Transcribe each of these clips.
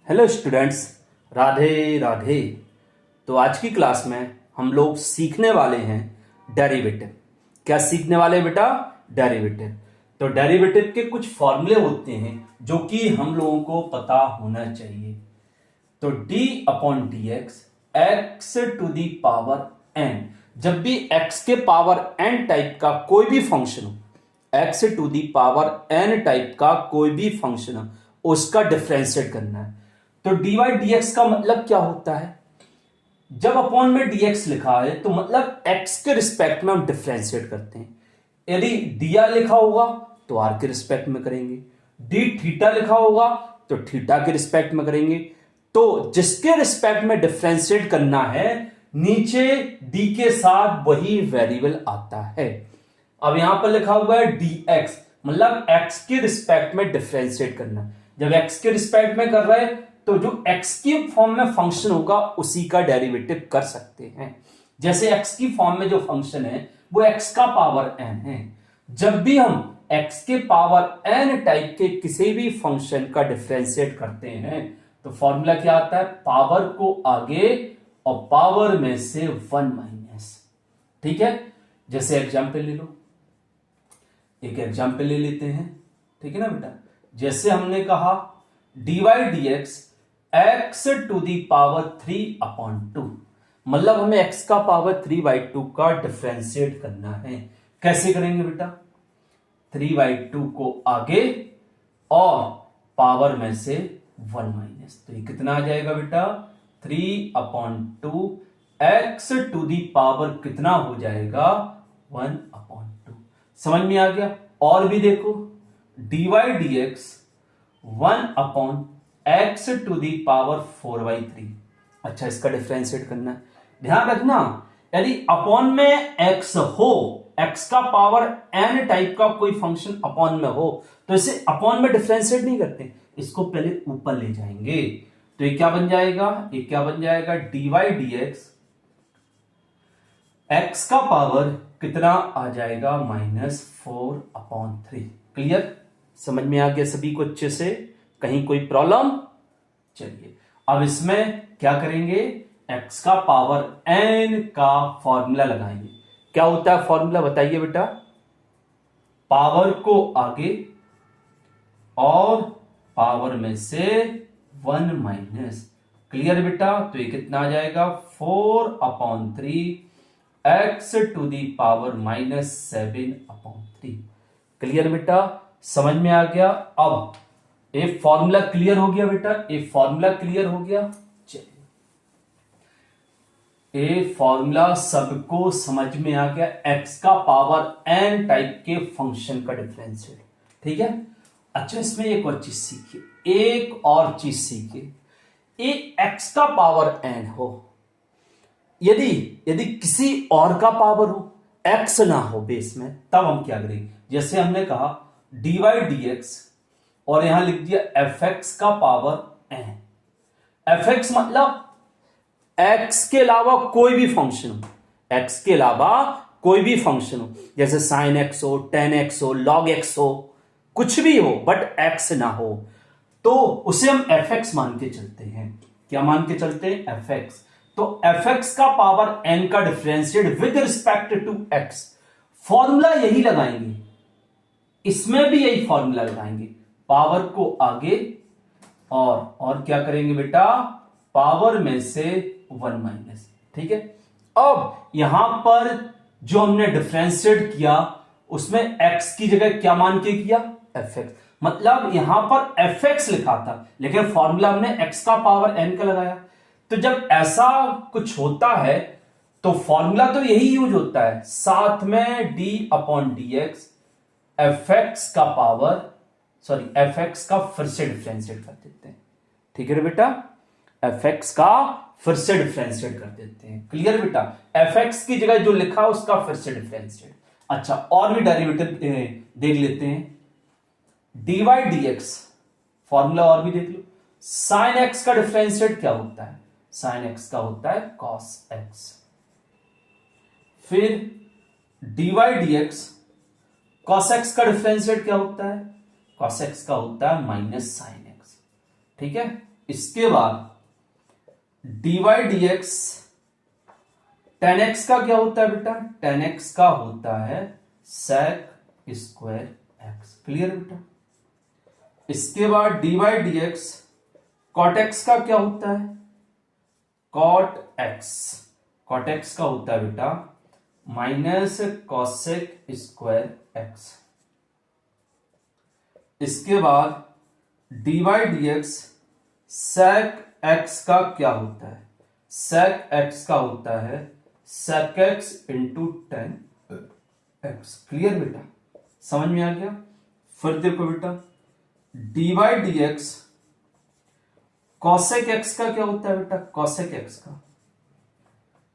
Hello students, Radhe Radhe. तो आज की क्लास में हम लोग सीखने वाले हैं डेरिवेटिव। क्या सीखने वाले हैं बेटा? डेरिवेटिव। तो डेरिवेटिव के कुछ फॉर्मूले होते हैं जो कि हम लोगों को पता होना चाहिए। तो d upon d x x to the power n, जब भी x के पावर n टाइप का कोई भी फंक्शन हो, x to the power n type का कोई भी फंक्शन हो, उसका डिफरेंशिएट करना है। तो dy dx का मतलब क्या होता है? जब अपॉन में dx लिखा है तो मतलब x के रिस्पेक्ट में हम डिफरेंशिएट करते हैं। यदि dr लिखा होगा तो r के रिस्पेक्ट में करेंगे, d थीटा लिखा होगा तो थीटा के रिस्पेक्ट में करेंगे। तो जिसके रिस्पेक्ट में डिफरेंशिएट करना है, नीचे d के साथ वही वेरिएबल आता है। अब यहां पर लिखा हुआ है dx, मतलब x के रिस्पेक्ट में डिफरेंशिएट करना। जब x के रिस्पेक्ट में कर रहे हैं तो जो x की फॉर्म में फंक्शन होगा उसी का डेरिवेटिव कर सकते हैं। जैसे x की फॉर्म में जो फंक्शन है वो x का पावर n है। जब भी हम x के पावर n टाइप के किसी भी फंक्शन का डिफरेंशिएट करते हैं तो फॉर्मूला क्या आता है? पावर को आगे और पावर में से 1 माइनस। ठीक है, जैसे एग्जाम्पल ले लो, एक एग्जाम्पल ले लेते हैं। ठीक है ना बेटा? जैसे हमने कहा dy dx x to the power 3 upon 2, मतलब हमें x का पावर 3/2 का डिफरेंशिएट करना है। कैसे करेंगे बेटा? 3/2 को आगे और पावर में से 1 माइनस, तो ये कितना आ जाएगा बेटा? 3/2 x टू दी पावर कितना हो जाएगा? 1/2। समझ में आ गया? और भी देखो, dy dx 1/x to the power 4/3। अच्छा, इसका डिफरेंशिएट करना है। ध्यान रखना, यदि अपॉन में x हो, x का पावर n टाइप का कोई फंक्शन अपॉन में हो तो इसे अपॉन में डिफरेंशिएट नहीं करते, इसको पहले ऊपर ले जाएंगे। तो ये क्या बन जाएगा? ये क्या बन जाएगा? dy dx x का पावर कितना आ जाएगा? -4/3। क्लियर? समझ में आ गया सभी को अच्छे से? कहीं कोई प्रॉब्लम? चलिए अब इसमें क्या करेंगे? x का पावर n का फॉर्मूला लगाएंगे। क्या होता है फॉर्मूला? बताइए बेटा। पावर को आगे और पावर में से 1 माइनस। क्लियर बेटा? तो ये कितना आ जाएगा? 4/3 x to the power -7/3। Clear बेटा? समझ में आ गया? अब ये फॉर्मूला क्लियर हो गया बेटा? ये फॉर्मूला क्लियर हो गया? चलिए, ये फॉर्मूला सबको समझ में आ गया। x का पावर n टाइप के फंक्शन का डिफरेंशिएट। ठीक है? अच्छा, इसमें एक और चीज सीखिए, एक और चीज सीखिए। ये x का पावर n हो, यदि किसी और का पावर हो, x ना हो बेस में, तब हम क्या करेंगे? जैसे हमने कहा dy dx और यहां लिख दिया fx का पावर n। fx मतलब x के अलावा कोई भी फंक्शन हो, x के अलावा कोई भी फंक्शन हो, जैसे sin x हो, tan x हो, log x हो, कुछ भी हो बट x ना हो, तो उसे हम fx मान के चलते हैं। क्या मान के चलते हैं? fx। तो fx का पावर n का differentiate with respect to x, formula यही लगाएंगे, इसमें भी यही फॉर्मूला लगाएंगे। पावर को आगे और क्या करेंगे बेटा? पावर में से 1 माइनस। ठीक है? अब यहां पर जो हमने डिफरेंशिएट किया उसमें x की जगह क्या मान के किया? fx। मतलब यहां पर fx लिखा था लेकिन फॉर्मूला हमने x का पावर n का लगाया। तो जब ऐसा कुछ होता है तो फॉर्मूला तो यही यूज होता है, साथ में d/dx fx का पावर fx का फिर से डिफरेंशिएट कर देते हैं। ठीक है बेटा? fx का फिर से डिफरेंशिएट कर देते हैं। क्लियर बेटा? fx की जगह जो लिखा उसका फिर से डिफरेंशिएट। अच्छा, और भी डेरिवेटिव देख लेते हैं। dy dx फॉर्मूला और भी देख लो। sin x का डिफरेंशिएट क्या होता है? sin x का होता है cos x। फिर dy dx cos x का डिफरेंशिएट क्या होता है? cos x का होता है -sin x। ठीक है? इसके बाद dy dx, tan x का क्या होता है बेटा, tan x का होता है sec स्क्वायर x। क्लियर बेटा। इसके बाद dy dx cot x का क्या होता है, cot x, cot x का होता है बेटा माइनस cosec स्क्वायर x। इसके बाद dy dx sec x का क्या होता है, sec x का होता है sec x into tan x। Clear बेटा, समझ में आ गया। फिर देखो बेटा dy dx cosec x का क्या होता है बेटा, cosec x का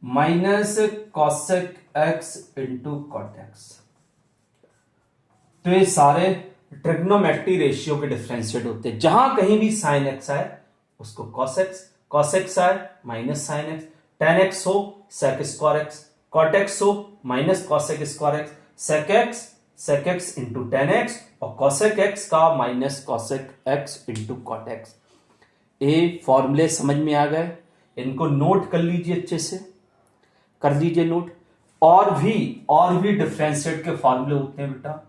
minus cosec x into cot x। तो ये सारे ट्रिग्नोमेट्री रेशियो के डिफरेंशिएट होते हैं। जहां कहीं भी साइन एक्स आए उसको cos x आए minus sine x, tan x हो sec square x, cot x हो minus cosec square x, sec x into tan x और cosec x का minus cosec x into cot x। ये फॉर्मूले समझ में आ गए, इनको नोट कर लीजिए, अच्छे से कर लीजिए नोट। और भी डिफरेंशिएट के फॉर्मूले होते हैं बेटा।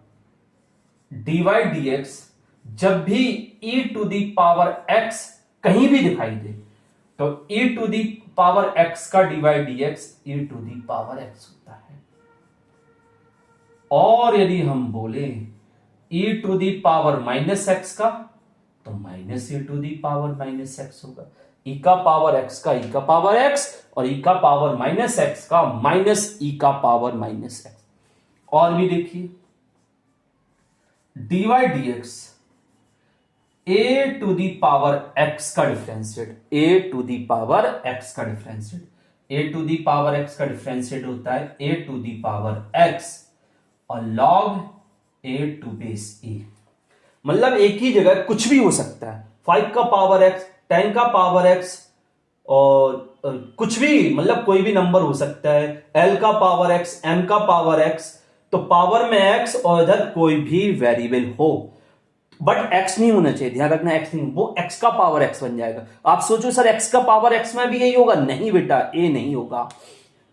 dy dx जब भी e to the power x कहीं भी दिखाई दे तो e to the power x का dy dx e to the power x होता है। और यदि हम बोले e to the power minus x का तो minus e to the power minus x होगा। e का पावर x का e का पावर x और e का पावर माइनस x का माइनस e का पावर माइनस x। और भी देखिए dy dx a to the power x का differentiate, a to the power x का differentiate, a to the power x का डिफरेंशिएट होता है a to the power x और log a to base e। मतलब एक ही जगह कुछ भी हो सकता है, 5 का पावर x, 10 का पावर x और कुछ भी, मतलब कोई भी नंबर हो सकता है, l का पावर x, m का पावर x। तो पावर में x और इधर कोई भी वेरिएबल हो बट x नहीं होना चाहिए, ध्यान रखना x नहीं, वो x का पावर x बन जाएगा। आप सोचो सर x का पावर x में भी यही होगा, नहीं बेटा ये नहीं होगा।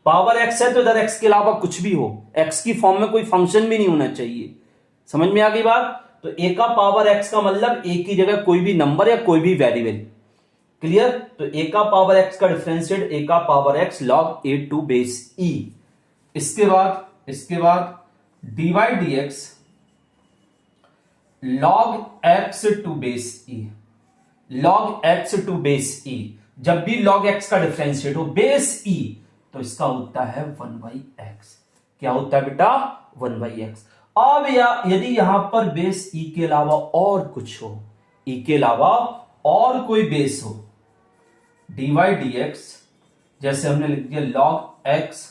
पावर x है तो इधर x के अलावा कुछ भी हो, x की फॉर्म में कोई फंक्शन भी नहीं होना चाहिए। समझ में आ गई बात। तो a का पावर x का मतलब a की जगह कोई भी नंबर या कोई भी वेरिएबल। क्लियर। तो a का पावर x का डिफरेंशिएट a का power x log a to base e। इसके बाद dy dx log x to base e, log x to base e। जब भी log x का डिफरेंशिएट हो बेस e तो इसका होता है 1/x। क्या होता है बेटा, 1/x। अब यदि यहां पर बेस e के अलावा और कुछ हो, e के अलावा और कोई बेस हो, dy dx जैसे हमने लिख दिया log x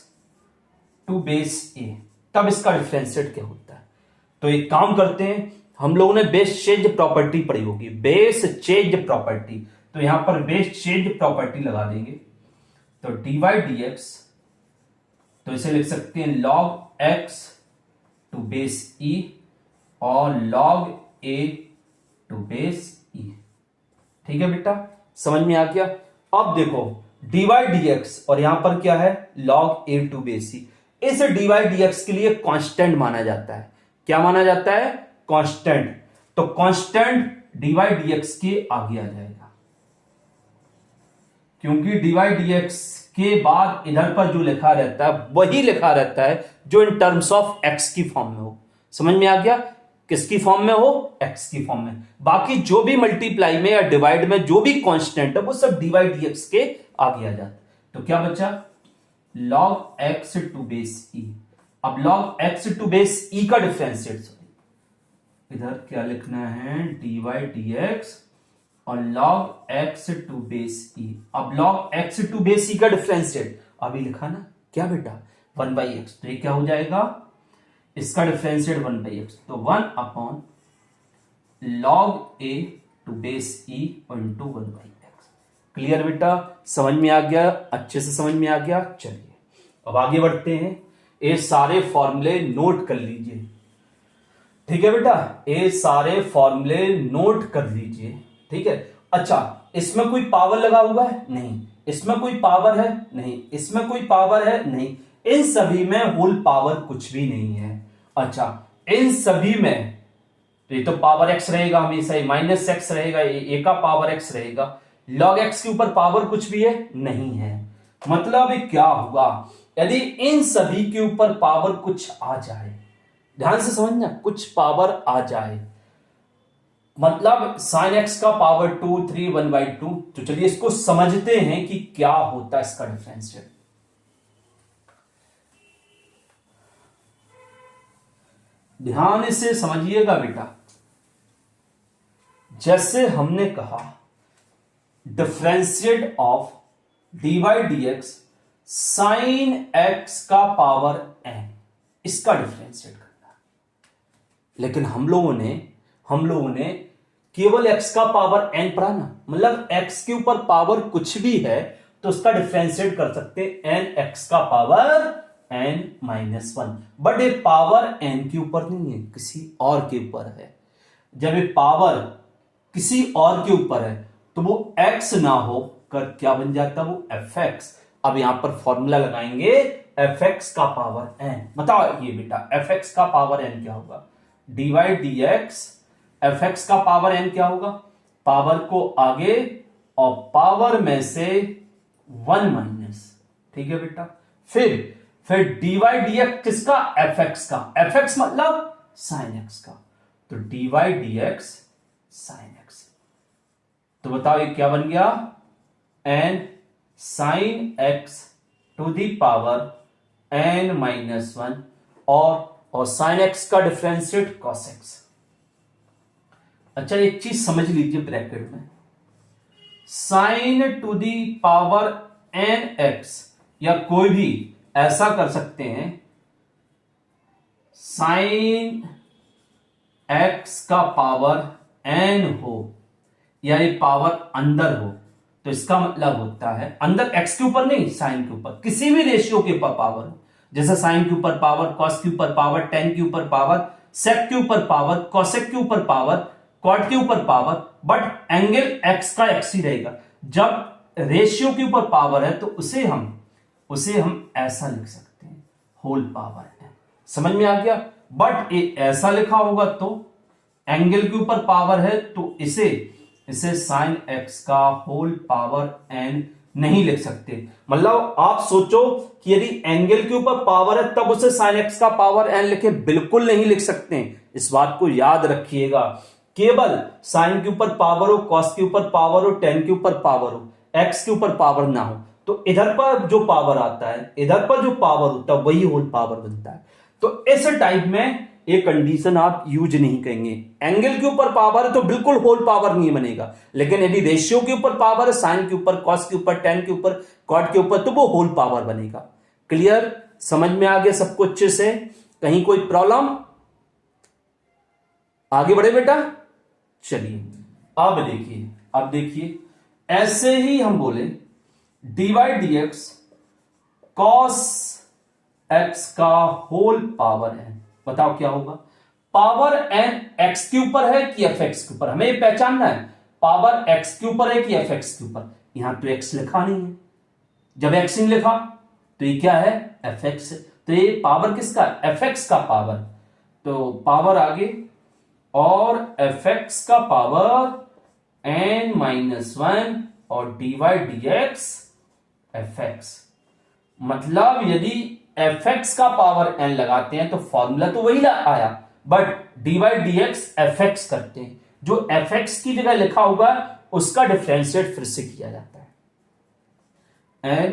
to base e, तब इसका डिफरेंशिएट क्या होता है। तो एक काम करते हैं, हम लोगों ने बेस चेंज प्रॉपर्टी पढ़ी होगी, बेस चेंज प्रॉपर्टी। तो यहां पर बेस चेंज प्रॉपर्टी लगा देंगे। तो dy dx तो इसे लिख सकते हैं log x to base e और log a to base e। ठीक है बेटा, समझ में आ गया। अब देखो dy dx और यहां पर क्या है log a to base e। इस dy dx के लिए कांस्टेंट माना जाता है। क्या माना जाता है, कांस्टेंट। तो कांस्टेंट dy dx के आगे आ जाएगा, क्योंकि dy dx के बाद इधर पर जो लिखा रहता है वही लिखा रहता है जो इन टर्म्स ऑफ x की फॉर्म में हो। समझ में आ गया, किसकी फॉर्म में हो, x की फॉर्म में। बाकी जो भी मल्टीप्लाई में या डिवाइड में जो भी कांस्टेंट है वो सब dy dx के आगे आ जाता है। तो क्या बचा, log x to base e। अब log x to base e का डिफरेंशिएट, इधर क्या लिखना है dy dx और log x to base e। अब log x to base e का डिफरेंशिएट अभी लिखा ना, क्या बेटा 1/x। तो ये क्या हो जाएगा, इसका डिफरेंशिएट 1/x। तो 1 upon log a to base e into 1/x। Clear बेटा, समझ में आ गया, अच्छे से समझ में आ गया। चलिए अब आगे बढ़ते हैं, ये सारे फॉर्मूले नोट कर लीजिए। ठीक है बेटा, ये सारे फॉर्मूले नोट कर लीजिए। ठीक है। अच्छा, इसमें कोई पावर लगा हुआ है? नहीं। इसमें कोई पावर है? नहीं। इसमें कोई पावर है? नहीं। इन सभी में होल पावर कुछ भी नहीं है। अच्छा, इन सभी में तो ये तो पावर एक्स रहेगा हमेशा, माइनस एक्स रहेगा, ए का पावर एक्स रहेगा। लॉग एक्स के ऊपर पावर कुछ भी है? नहीं है। मतलब क्या हुआ, यदि इन सभी के ऊपर पावर कुछ आ जाए, ध्यान से समझना, कुछ पावर आ जाए, मतलब साइन एक्स का पावर 2, 3, 1/2। तो चलिए इसको समझते हैं कि क्या होता है इसका डिफरेंशियल। ध्यान से समझिएगा बेटा। जैसे हमने कहा differentiate of dy dx sine x का पावर n, इसका डिफरेंशिएट करना। लेकिन हम लोगों ने केवल x का पावर n पढ़ा ना, मतलब x के ऊपर पावर कुछ भी है तो उसका डिफरेंशिएट कर सकते हैं n x का पावर n-1। बट ये पावर n के ऊपर नहीं है, किसी और के ऊपर है। जब ये पावर किसी और के ऊपर है तो वो x ना हो कर क्या बन जाता है, वो fx। अब यहां पर फॉर्मूला लगाएंगे fx का पावर n। बताओ ये बेटा fx का पावर n क्या होगा, dy dx fx का पावर n क्या होगा, पावर को आगे और पावर में से 1 माइनस। ठीक है बेटा, फिर dy dx किसका, fx का, fx मतलब sin x का, तो dy dx sin x। तो बताओ ये क्या बन गया, n sin x to the power n-1 और sin x का डिफरेंशिएट cos x। अच्छा एक चीज समझ लीजिए ब्रैकेट में, sin to the power nx, या कोई भी ऐसा कर सकते हैं sin x का पावर n हो या ये पावर अंदर हो, तो इसका मतलब होता है अंदर x के ऊपर नहीं, साइन के ऊपर, किसी भी रेशियो के ऊपर पावर हो, जैसे साइन के ऊपर पावर, कॉस के ऊपर पावर, टेन के ऊपर पावर, सेक के ऊपर पावर, कॉसेक के ऊपर पावर, कॉट के ऊपर पावर, बट एंगल x का x ही रहेगा। जब रेशियो के ऊपर पावर है तो उसे हम ऐसा लिख सकते हैं, होल पावर है। समझ में आ गया। बट ये ऐसा लिखा होगा तो एंगल के ऊपर पावर है तो इसे साइन x का होल पावर n नहीं लिख सकते। मतलब आप सोचो कि यदि एंगल के ऊपर पावर है तब उसे साइन x का पावर n लिखे, बिल्कुल नहीं लिख सकते। इस बात को याद रखिएगा, केवल साइन के ऊपर पावर हो, कॉस के ऊपर पावर हो, टेन के ऊपर पावर हो, x के ऊपर पावर ना हो, तो इधर पर जो पावर आता है, इधर पर जो पावर होता है वही होल पावर बनता है। तो इस टाइप में ये कंडीशन आप यूज नहीं करेंगे। एंगल के ऊपर पावर है तो बिल्कुल होल पावर नहीं बनेगा, लेकिन यदि रेशियो के ऊपर पावर है, साइन के ऊपर, कॉस के ऊपर, टेन के ऊपर, कॉट के ऊपर, तो वो होल पावर बनेगा। क्लियर, समझ में आ गया सबको अच्छे से, कहीं कोई प्रॉब्लम? आगे बढ़े बेटा। चलिए अब देखिए ऐसे ही हम बोले dy dx cos x का होल पावर है। बताओ क्या होगा, पावर n x के ऊपर है कि fx के ऊपर, हमें ये पहचानना है, पावर x के ऊपर है कि fx के ऊपर। यहां तो x लिखा नहीं है, जब x नहीं लिखा तो ये क्या है, fx। तो ये पावर किसका, fx का पावर, तो पावर आगे और fx का पावर n-1 और dy dx fx। मतलब यदि fx का पावर n लगाते हैं तो फॉर्मूला तो वही आया, बट dy dx fx करते हैं, जो fx की जगह लिखा होगा उसका डिफरेंशिएट फिर से किया जाता है, n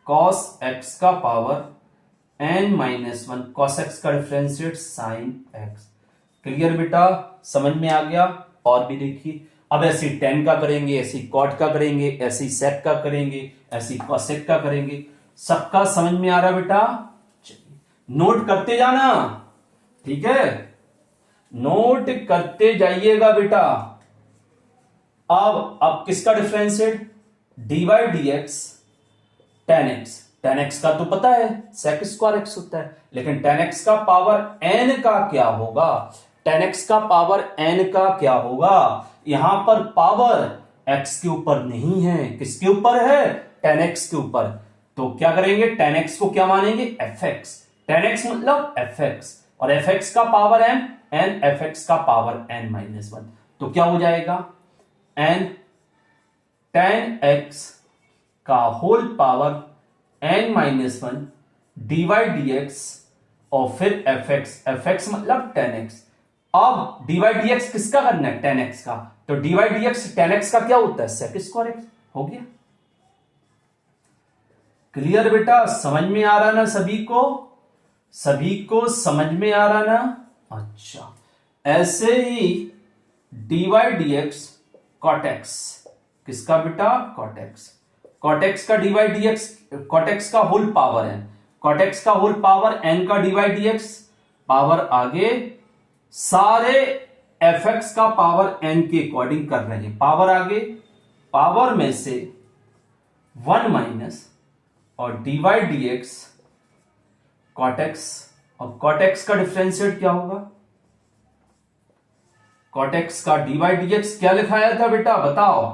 cos x का पावर n-1 cos x का डिफरेंशिएट sin x। क्लियर बेटा, समझ में आ गया। और भी देखिए, अब ऐसी टेन का करेंगे, ऐसी कॉट का करेंगे, ऐसी सेक का करेंगे, ऐसी कॉसेक का करेंगे। सबका समझ में आ रहा बेटा? चलिए नोट करते जाना, ठीक है, नोट करते जाइएगा बेटा। अब किसका differentiate, dy dx tan x का तो पता है sec स्क्वायर x होता है, लेकिन tan x का पावर n का क्या होगा, tan x का पावर n का क्या होगा। यहां पर पावर x के ऊपर नहीं है, किसके ऊपर है, tan x के ऊपर। तो क्या करेंगे, tan x को क्या मानेंगे, fx। tan x मतलब fx, और fx का पावर n, n fx का पावर n-1। तो क्या हो जाएगा, n tan x का whole power n-1 dy dx, और फिर fx मतलब tan x। अब dy dx किसका करना है, tan x का, तो dy dx tan x का क्या होता है, sec स्क्वायर x। हो गया क्लियर बेटा, समझ में आ रहा ना सभी को, सभी को समझ में आ रहा ना। अच्छा, ऐसे ही dy dx cot x, किसका बेटा, cot x। cot x का dy dx, cot x का होल पावर है, cot x का होल पावर n का dy dx, पावर आगे सारे fx का पावर n के अकॉर्डिंग कर रहे हैं, पावर आगे, पावर में से 1 माइनस और dy dx cot x, और cot x का डिफरेंशिएट क्या होगा, cot x का dy dx क्या लिखाया था बेटा, बताओ,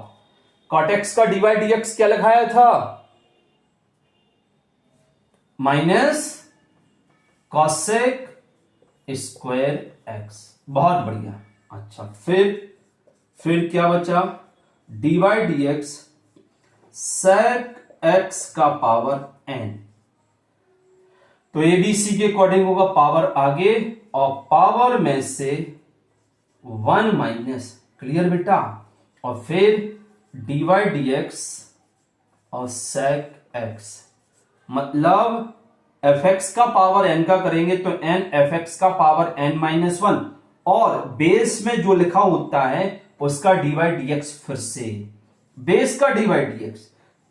cot x का dy dx क्या लिखाया था, माइनस cosec स्क्वायर x। बहुत बढ़िया। अच्छा, फिर क्या बचा, dy dx sec x का पावर n। तो एबीसी के अकॉर्डिंग होगा, पावर आगे और पावर में से 1 माइनस, क्लियर बेटा, और फिर dy dx और sec x, मतलब fx का पावर n का करेंगे तो n fx का पावर n-1, और बेस में जो लिखा होता है उसका dy dx, फिर से बेस का dy dx,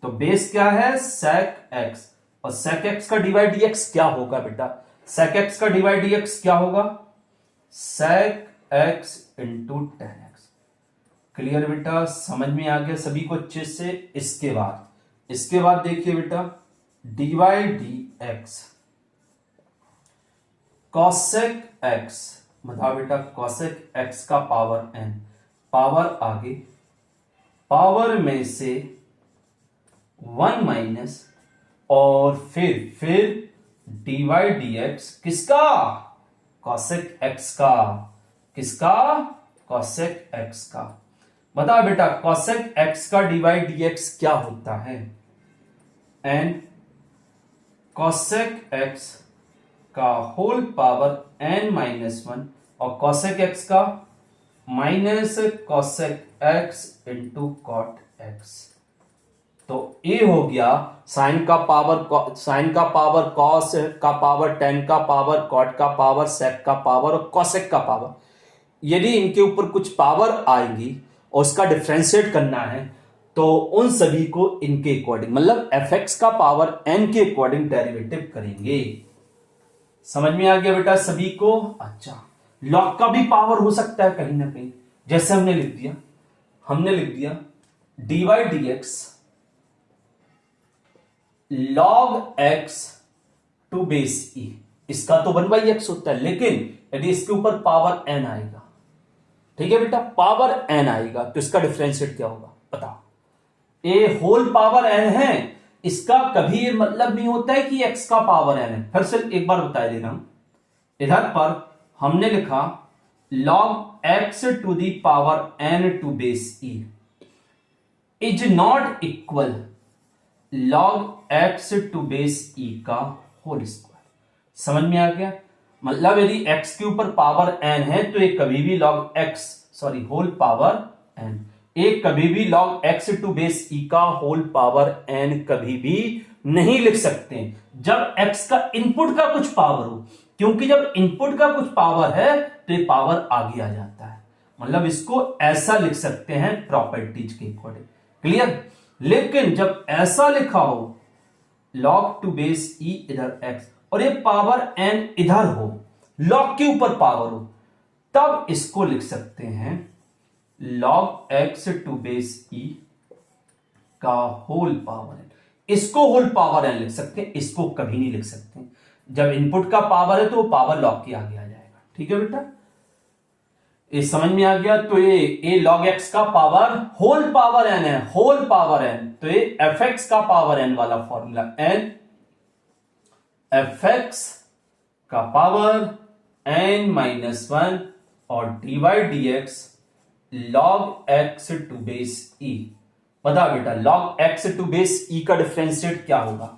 तो बेस क्या है, sec x, और sec x का dy dx क्या होगा बेटा, sec x का dy dx क्या होगा, sec x into tan x। Clear बेटा, समझ में आ गया सभी को अच्छे से। इसके बाद देखिए बेटा, dy dx cosec x, मतलब बेटा cosec x का पावर n, पावर आगे, पावर में से 1 माइनस, और फिर dy dx किसका, cosec x का, किसका, cosec x का। बता बेटा cosec x का dy dx क्या होता है, n cosec x का होल पावर n-1, और cosec x का minus cosec x into cot x। तो ये हो गया साइन का पावर cos का पावर, tan का पावर, cot का पावर, sec का पावर और cosec का पावर। यदि इनके ऊपर कुछ पावर आएगी और उसका डिफरेंशिएट करना है तो उन सभी को इनके अकॉर्डिंग, मतलब fx का पावर n के अकॉर्डिंग डेरिवेटिव करेंगे। समझ में आ गया बेटा सभी को। अच्छा, लॉग का भी पावर हो सकता है कहीं ना कहीं, जैसे हमने लिख दिया dy dx log x to base e, इसका तो 1/x होता है, लेकिन यदि इसके ऊपर पावर n आएगा, ठीक है बेटा, पावर n आएगा तो इसका डिफरेंशिएट क्या होगा, बताओ। ए होल पावर n है, इसका कभी ये मतलब नहीं होता है कि x का पावर n है। फिर से एक बार बता दे रहा हूं, इधर पर हमने लिखा log x to the power n to base e is not equal log x to base e का होल स्क्वायर। समझ में आ गया, मतलब यदि x के ऊपर पावर n है तो ये कभी भी होल पावर n, एक कभी भी log x to base e का होल पावर n कभी भी नहीं लिख सकते जब x का इनपुट का कुछ पावर हो, क्योंकि जब इनपुट का कुछ पावर है तो ये पावर आगे आ जाता है। मतलब इसको ऐसा लिख सकते हैं प्रॉपर्टीज के अकॉर्डिंग, क्लियर। लेकिन जब ऐसा लिखा हो log टू बेस e इधर x और ये पावर n इधर हो, log के ऊपर पावर हो, तब इसको लिख सकते हैं log x to base e का होल पावर n। इसको होल पावर n लिख सकते हैं, इसको कभी नहीं लिख सकते। जब इनपुट का पावर है तो वो पावर log के आगे आ जाएगा, ठीक है बेटा। ये समझ में आ गया। तो ये a log x का पावर होल पावर n है, होल पावर n, तो ये fx का पावर n वाला फॉर्मूला, n fx का पावर n माइनस 1 और dy dx log x to base e। बता बेटा log x to base e का डिफरेंशिएट क्या होगा?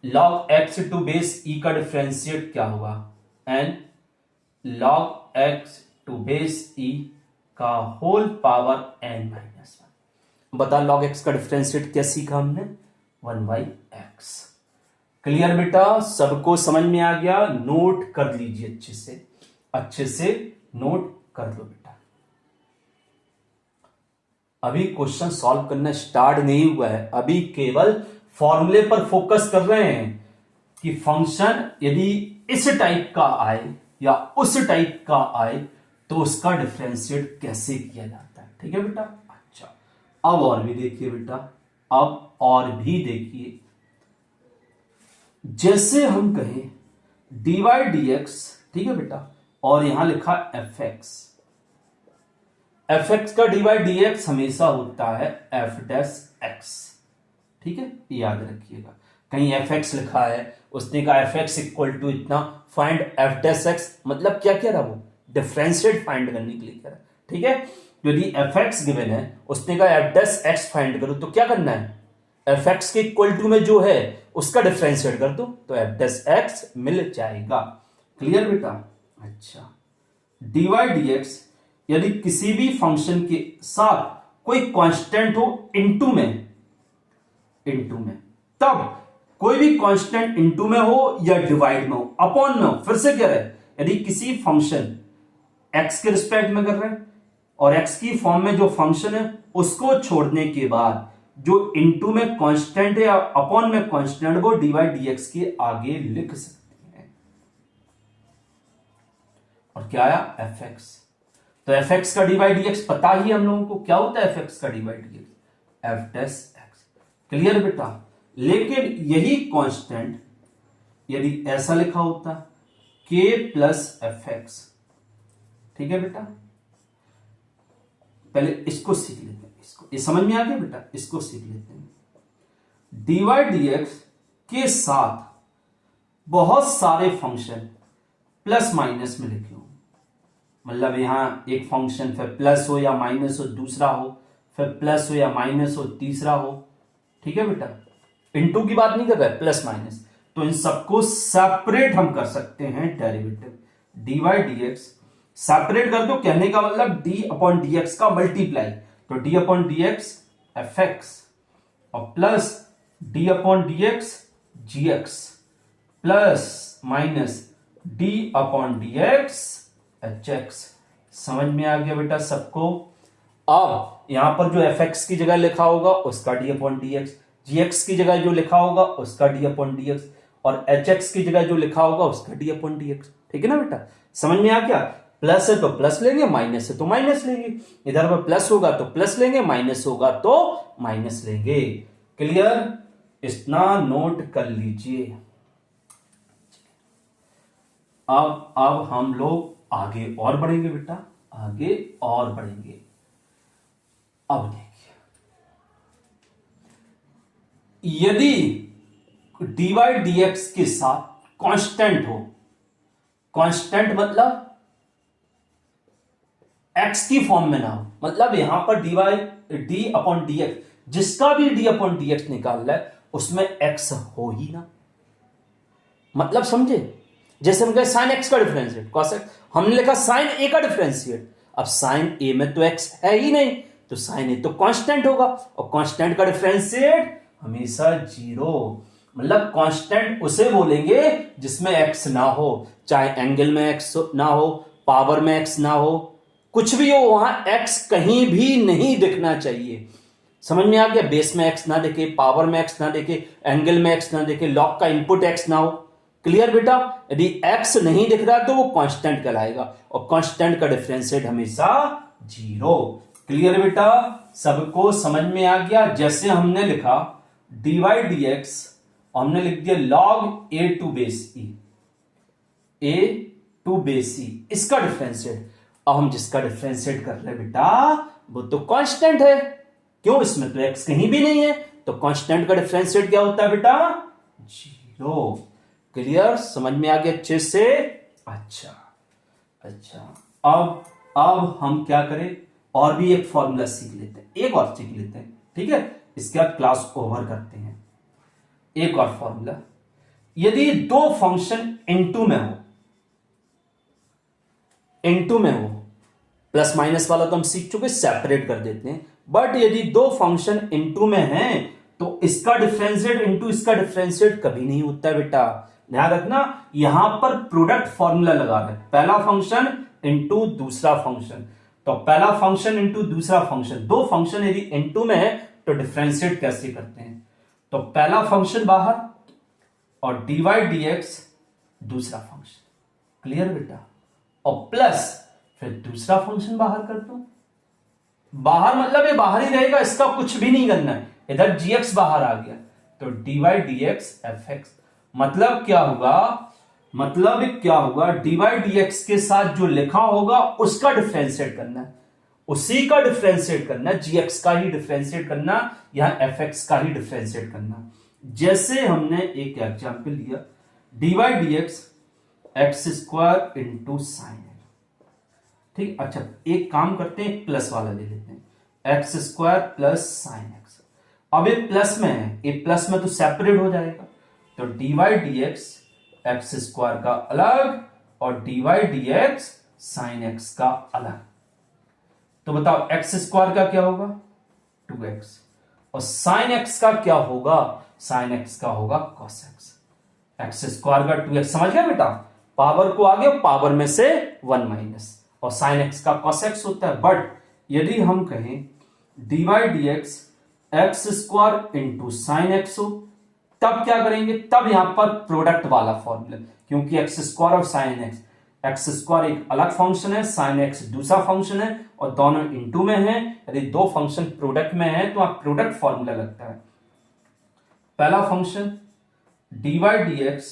log x to base e का डिफरेंशिएट क्या होगा? n log x to base e का होल पावर n माइनस 1। बता log x का डिफरेंशिएट क्या सीखा हमने? 1/x। क्लियर बेटा, सबको समझ में आ गया? नोट कर लीजिए अच्छे से नोट कर लो बेटा। अभी क्वेश्चन सॉल्व करना स्टार्ट नहीं हुआ है, अभी केवल फॉर्मूले पर फोकस कर रहे हैं कि फंक्शन यदि इस टाइप का आए या उस टाइप का आए तो उसका डिफरेंशिएट कैसे किया जाता है। ठीक है बेटा। अच्छा, अब और भी देखिए बेटा, अब और भी देखिए, जैसे हम कहें dy dx, ठीक है बेटा, और यहां लिखा fx, fx का dy dx हमेशा होता है f डैश x। ठीक है, याद रखिएगा। कहीं fx लिखा है, उसने कहा fx इक्वल टू इतना, फाइंड f डैश x, मतलब क्या कह रहा वो? डिफरेंशिएट फाइंड करने के लिए कह रहा है। ठीक है, यदि fx गिवन है, उसने कहा f डैश x फाइंड करो, तो क्या करना है? fx के इक्वल टू में जो है उसका डिफरेंशिएट कर दो तो f डैश x मिल जाएगा। क्लियर बेटा। अच्छा, dy dx यदि किसी भी फंक्शन के साथ कोई कांस्टेंट हो इनटू में, तब कोई भी कांस्टेंट इनटू में हो या डिवाइड में हो, अपॉन में हो, फिर से कह रहे हैं यदि किसी फंक्शन x के रिस्पेक्ट में कर रहे हैं और x की फॉर्म में जो फंक्शन है उसको छोड़ने के बाद जो इनटू में कांस्टेंट है या अपॉन में कांस्टेंट, वो dy dx के आगे लिख सकते हैं। और क्या आया? fx। तो fx का dy dx पता ही हम लोगों को क्या होता है, fx का dy dx f dash x। Clear बेटा। लेकिन यही कांस्टेंट यदि ऐसा लिखा होता k प्लस fx, ठीक है बेटा, पहले इसको सीख लेते हैं, इसको, ये समझ में आ गया बेटा, इसको सीख लेते हैं। dy dx के साथ बहुत सारे फंक्शन प्लस माइनस में लिखे हो, मतलब यहां एक फंक्शन फिर प्लस हो या माइनस हो, दूसरा हो फिर प्लस हो या माइनस हो, तीसरा हो। ठीक है बेटा, इनटू की बात नहीं कर रहा है, प्लस माइनस। तो इन सबको सेपरेट हम कर सकते हैं डेरिवेटिव। dy dx सेपरेट कर दो, कहने का मतलब d अपॉन dx का मल्टीप्लाई, तो d अपॉन dx fx और plus d upon dx gx plus minus d upon dx hx। समझ में आ गया बेटा सबको? अब यहां पर जो fx की जगह लिखा होगा उसका d अपॉन dx, gx की जगह जो लिखा होगा उसका d अपॉन dx और hx की जगह जो लिखा होगा उसका d अपॉन dx। ठीक है ना बेटा, समझ में आ गया? प्लस है तो प्लस लेंगे, माइनस है तो माइनस लेंगे, इधर पर प्लस होगा तो प्लस लेंगे, माइनस होगा तो माइनस लेंगे। क्लियर? इतना नोट कर लीजिए। अब हम लोग आगे और बढ़ेंगे बेटा, आगे और बढ़ेंगे। अब देखिए, यदि dy dx के साथ कांस्टेंट हो, कांस्टेंट मतलब x की फॉर्म में ना हो, मतलब यहां पर d अपॉन dx, जिसका भी d अपॉन dx निकाल रहा है उसमें x हो ही ना, मतलब समझे? जैसे हम कहे साइन x का डिफरेंशिएट, cos x, हमने लिखा साइन a का डिफरेंशिएट, अब साइन a में तो x है ही नहीं, तो साइन a तो कांस्टेंट होगा और कांस्टेंट का डिफरेंशिएट हमेशा 0, मतलब कांस्टेंट उसे बोलेंगे जिसमें x ना हो, चाहे एंगल में x ना हो, पावर में x ना हो, कुछ भी हो, वहां x कहीं भी नहीं दिखना चाहिए। समझ में आ गया? बेस में x ना देखे, पावर में x ना देखे, एंगल में x ना देखे, लॉग का इनपुट x ना हो। क्लियर बेटा? यदि x नहीं दिख रहा तो वो कांस्टेंट कहलाएगा और कांस्टेंट का डिफरेंशिएट हमेशा 0। क्लियर बेटा? सबको समझ में आ गया? जैसे हमने लिखा dy dx, हमने लिख दिया log a to base e, इसका डिफरेंशिएट, अब हम जिसका डिफरेंशिएट कर रहे हैं बेटा वो तो कांस्टेंट है, क्यों, इसमें तो x कहीं भी नहीं है, तो कांस्टेंट का डिफरेंशिएट क्या होता है बेटा, 0। क्लियर, समझ में आ गया अच्छे से। अच्छा अब हम क्या करें, और भी एक फॉर्मूला सीख लेते हैं, एक और सीख लेते हैं, ठीक है, इसके बाद क्लास ओवर करते हैं। एक और फॉर्मूला, यदि दो फंक्शन इनटू में हो, प्लस माइनस वाला तो हम सीख चुके, सेपरेट कर देते हैं, बट यदि दो फंक्शन इनटू में हैं तो इसका डिफरेंशिएट इनटू इसका डिफरेंशिएट कभी नहीं होता है बेटा, ध्यान रखना। यहां पर प्रोडक्ट फॉर्मूला लगा रहे हैं, पहला फंक्शन इनटू दूसरा फंक्शन, तो पहला फंक्शन इनटू दूसरा फंक्शन, दो फंक्शन यदि इनटू में है तो डिफरेंशिएट कैसे करते हैं, तो पहला फंक्शन बाहर और dy dx दूसरा फंक्शन, क्लियर बेटा, और प्लस फिर दूसरा फंक्शन बाहर कर दो, बाहर मतलब ये बाहर ही रहेगा, इसका कुछ भी नहीं करना है, इधर gx बाहर आ गया तो dy dx fx, मतलब क्या होगा dy dx के साथ जो लिखा होगा उसका डिफरेंशिएट करना है, उसी का डिफरेंशिएट करना, gx का ही डिफरेंशिएट करना, यहां fx का ही डिफरेंशिएट करना। जैसे हमने एक एग्जांपल लिया, dy dx x square into sine, ठीक। अच्छा एक काम करते हैं, प्लस वाला ले लेते हैं, x square plus sine x. अब ये प्लस में है, ये प्लस में तो सेपरेट हो जाएगा, तो dy dx एक्स स्क्वायर का अलग और dy dx साइन एक्स का अलग, तो बताओ एक्स स्क्वायर का क्या होगा 2x और साइन एक्स का क्या होगा, साइन एक्स का होगा cos x, एक्स स्क्वायर का 2x, समझ गया बेटा, पावर को आगे पावर में से 1 माइनस, और साइन एक्स का cos x होता है। बट यदि हम कहें dy dx x square into sine x हो, तब क्या करेंगे, तब यहां पर प्रोडक्ट वाला फॉर्मूला, क्योंकि एक्स स्क्वायर और साइन एक्स, एक्स स्क्वायर एक अलग फंक्शन है, साइन एक्स दूसरा फंक्शन है, और दोनों इनटू में है, यदि दो फंक्शन प्रोडक्ट में है तो आप प्रोडक्ट फॉर्मूला लगता है, पहला फंक्शन dy dx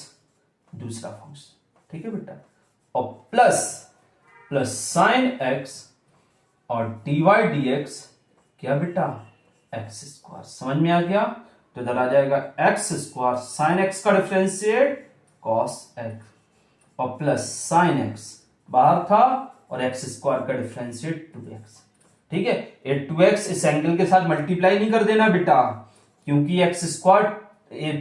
दूसरा फंक्शन, ठीक है बेटा, और प्लस साइन एक्स और dy dx क्या बेटा एक्स स्क्वायर, समझ में आ गया, तो इधर आ जाएगा एक्स स्क्वायर साइन एक्स का डिफरेंशिएट cos x और प्लस साइन एक्स बाहर था और एक्स स्क्वायर का डिफरेंशिएट 2x, ठीक है। ये 2x इस एंगल के साथ मल्टीप्लाई नहीं कर देना बेटा, क्योंकि x square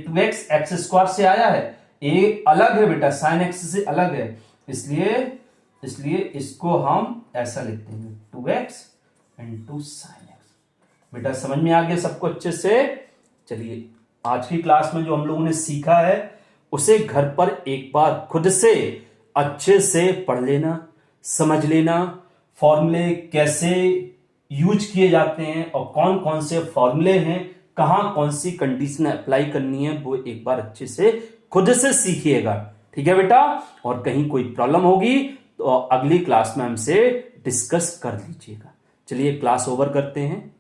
2x x square से आया है, ये अलग है बेटा, साइन एक्स से अलग है, इसलिए इसको हम ऐसा लिखते हैं 2x इंटू साइन एक्स। बेटा समझ में आ गया सबको अच्छे से। चलिए आज की क्लास में जो हम लोगों ने सीखा है उसे घर पर एक बार खुद से अच्छे से पढ़ लेना, समझ लेना, फॉर्मूले कैसे यूज किए जाते हैं और कौन कौन से फॉर्मूले हैं, कहां कौन सी कंडीशन अप्लाई करनी है, वो एक बार अच्छे से खुद से सीखिएगा, ठीक है बेटा। और कहीं कोई प्रॉब्लम होगी तो अगली क्लास में हमसे डिस्कस कर लीजिएगा। चलिए क्लास ओवर करते हैं।